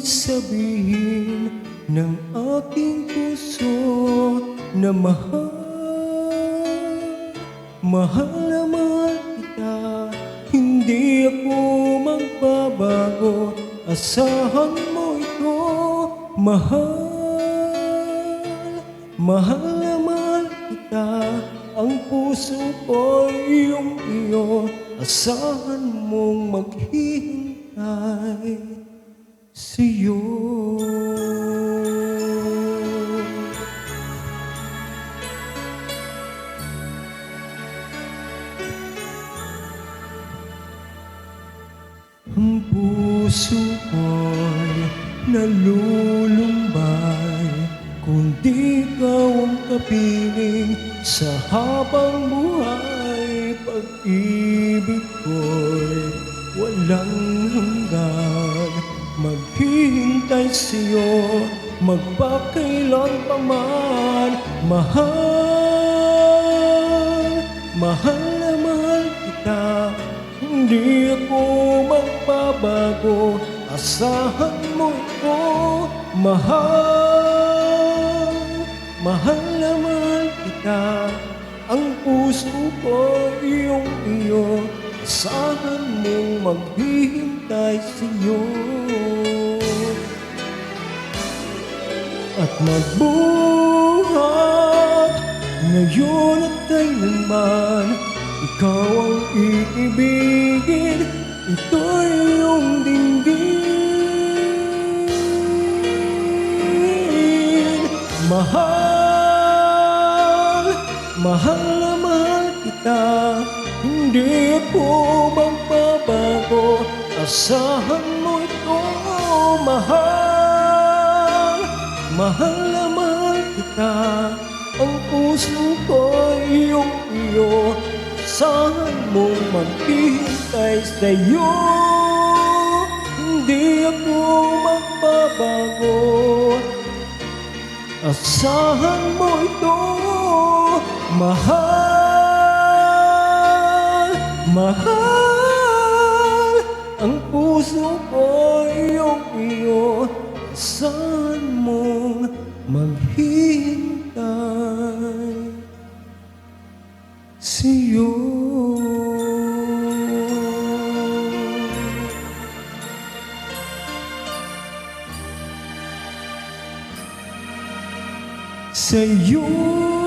nais sabihin ng aking puso na mahal na mahal kita. Hindi ako magbabago, asahan mo ito. Mahal na mahal kita. Ang puso ko'y iyong-iyo, asahan mong maghihintay sa'yo. Ang puso ko'y nalulumbay kung di ikaw ang kapiling sa habang buhay. Pag-ibig ko'y walang hanggan, maghihintay sa'yo magpakailan pa man. Mahal na mahal kita. Hindi ako magbabago, asahan mo ito. Mahal na mahal kita. Ang puso ko iyong-iyo, asahan mong maghihintay sa'yo. At magbuhat ngayon at kailanman, ikaw ang iibigin, ito'y iyong dinggin. Mahal na mahal kita. Hindi ako magbabago, asahan mo ito. Mahal na mahal kita. Ang puso ko iyong-iyo, asahan mong maghihintay sa'yo. Hindi ako magbabago, asahan mo ito. Mahal, ang puso ko iyong-iyo, asahan mong maghihintay sa'yo. Sa'yo.